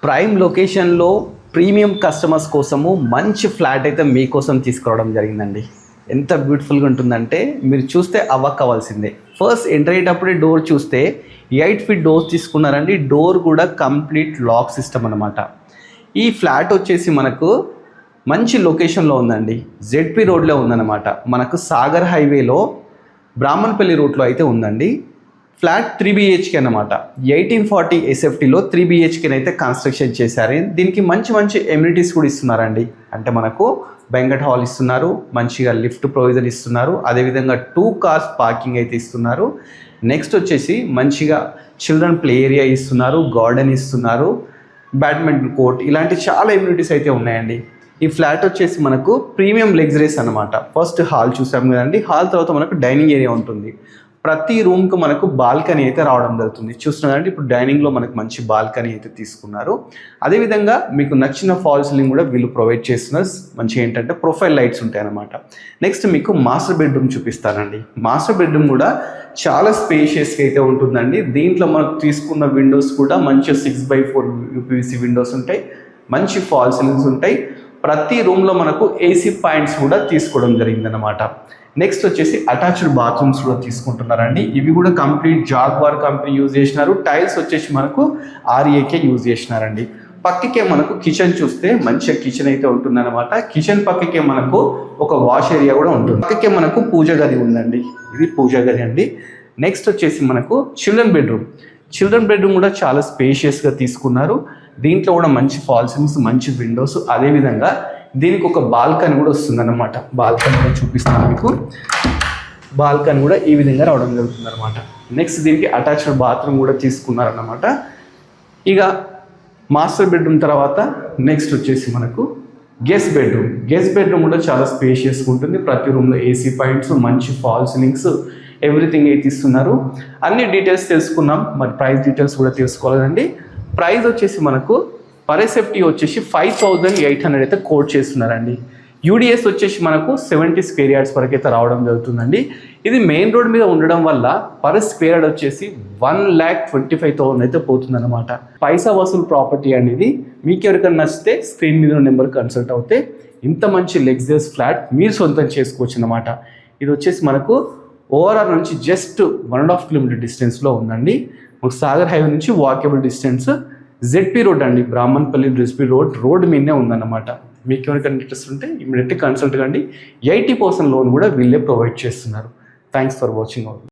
Prime లొకేషన్లో premium customers కోసము మంచి ఫ్లాట్ అయితే మీకోసం తీసుకురావడం జరిగిందండి. ఎంత బ్యూటిఫుల్గా ఉంటుందంటే మీరు చూస్తే అవ్వక్కవలసిందే. ఫస్ట్ ఎంటర్ అయ్యేటప్పుడే డోర్ చూస్తే 8 feet డోర్ తీసుకున్నారండి. డోర్ కూడా కంప్లీట్ లాక్ సిస్టమ్ అనమాట. ఈ ఫ్లాట్ వచ్చేసి మనకు మంచి లొకేషన్లో ఉందండి. జెడ్పీ రోడ్లో ఉందన్నమాట. మనకు సాగర్ హైవేలో బ్రాహ్మణపల్లి రూట్లో అయితే ఉందండి. ఫ్లాట్ 3 BHK అన్నమాట. 1840 SFTలో 3 BHK అయితే కన్స్ట్రక్షన్ చేశారు. దీనికి మంచి ఎమ్యూనిటీస్ కూడా ఇస్తున్నారండి. అంటే మనకు బెంగట్ హాల్ ఇస్తున్నారు, మంచిగా లిఫ్ట్ ప్రొవిజన్ ఇస్తున్నారు, అదేవిధంగా 2 cars పార్కింగ్ అయితే ఇస్తున్నారు. నెక్స్ట్ వచ్చేసి మంచిగా చిల్డ్రన్ ప్లే ఏరియా ఇస్తున్నారు, గార్డెన్ ఇస్తున్నారు, బ్యాడ్మింటన్ కోర్ట్, ఇలాంటి చాలా ఎమ్యూనిటీస్ అయితే ఉన్నాయండి. ఈ ఫ్లాట్ వచ్చేసి మనకు ప్రీమియం లగ్జరీస్ అనమాట. ఫస్ట్ హాల్ చూసాం కదండి. హాల్ తర్వాత మనకు డైనింగ్ ఏరియా ఉంటుంది. ప్రతి రూమ్కి మనకు బాల్కనీ అయితే రావడం జరుగుతుంది. చూస్తున్నారంటే ఇప్పుడు డైనింగ్లో మనకు మంచి బాల్కనీ అయితే తీసుకున్నారు. అదేవిధంగా మీకు నచ్చిన ఫాల్ సీలింగ్ కూడా వీళ్ళు ప్రొవైడ్ చేస్తున్నారు. మంచిగా ఏంటంటే ప్రొఫైల్ లైట్స్ ఉంటాయి అన్నమాట. నెక్స్ట్ మీకు మాస్టర్ బెడ్రూమ్ చూపిస్తానండి. మాస్టర్ బెడ్రూమ్ కూడా చాలా స్పేషియస్గా అయితే ఉంటుందండి. దీంట్లో మనకు తీసుకున్న విండోస్ కూడా మంచి 6x4 UPVC విండోస్ ఉంటాయి, మంచి ఫాల్ సీలింగ్స్ ఉంటాయి. ప్రతి రూమ్లో మనకు AC పాయింట్స్ కూడా తీసుకోవడం జరిగిందనమాట. నెక్స్ట్ వచ్చేసి అటాచ్డ్ బాత్రూమ్స్ కూడా తీసుకుంటున్నారండి. ఇవి కూడా కంప్లీట్ జాగ్వార్ కంపెనీ యూజ్ చేసినారు. టైల్స్ వచ్చేసి మనకు RAK యూజ్ చేసినారండి. పక్కకే మనకు కిచెన్ చూస్తే మంచిగా కిచెన్ అయితే ఉంటుందన్నమాట. కిచెన్ పక్కకే మనకు ఒక వాష్ ఏరియా కూడా ఉంటుంది. పక్కకే మనకు పూజ గది ఉందండి. ఇది పూజ గది అండి. నెక్స్ట్ వచ్చేసి మనకు చిల్డ్రన్ బెడ్రూమ్ కూడా చాలా స్పేషియస్గా తీసుకున్నారు. దీంట్లో కూడా మంచి ఫాల్ సీలింగ్స్, మంచి విండోస్, అదేవిధంగా దీనికి ఒక బాల్కనీ కూడా వస్తుందన్నమాట. బాల్కనీ కూడా చూపిస్తాను మీకు. బాల్కనీ కూడా ఈ విధంగా రావడం జరుగుతుంది అనమాట. నెక్స్ట్ దీనికి అటాచ్డ్ బాత్రూమ్ కూడా తీసుకున్నారన్నమాట. ఇక మాస్టర్ బెడ్రూమ్ తర్వాత నెక్స్ట్ వచ్చేసి మనకు గెస్ట్ బెడ్రూమ్ కూడా చాలా స్పేషియస్గా ఉంటుంది. ప్రతి రూమ్లో AC పాయింట్స్, మంచి ఫాల్ సీలింగ్స్, ఎవ్రీథింగ్ అయితే ఇస్తున్నారు. అన్ని డీటెయిల్స్ తెలుసుకున్నాం. మరి ప్రైస్ డీటెయిల్స్ కూడా తెలుసుకోవాలండి. ప్రైస్ వచ్చేసి మనకు పర్ SFT వచ్చేసి 5800 అయితే కోట్ చేస్తున్నారండి. UDS వచ్చేసి మనకు 70 square yards వరకు అయితే రావడం జరుగుతుందండి. ఇది మెయిన్ రోడ్ మీద ఉండడం వల్ల పర్ స్క్వేర్ యార్డ్ వచ్చేసి 1,25,000 అయితే పోతుందన్నమాట. పైసా వసూలు ప్రాపర్టీ అనేది మీకు ఎవరికైనా నచ్చితే స్క్రీన్ మీద నెంబర్ కన్సల్ట్ అవుతే ఇంత మంచి లగ్జరియస్ ఫ్లాట్ మీరు సొంతం చేసుకోవచ్చు అన్నమాట. ఇది వచ్చేసి మనకు ఓఆర్ఆర్ నుంచి జస్ట్ 1.5 kilometer డిస్టెన్స్లో ఉందండి. మాకు సాగర్ హైవే నుంచి వాకబుల్ డిస్టెన్స్. జెడ్పీ రోడ్ అండి, బ్రాహ్మణపల్లి జెడ్పీ రోడ్ మీదనే ఉందన్నమాట. మీకు ఎవరికైనా ఇంట్రెస్ట్ ఉంటే ఇమీడియట్లీ కన్సల్ట్ కండి. 80% లోన్ కూడా వీళ్ళే ప్రొవైడ్ చేస్తున్నారు. Thanks for watching.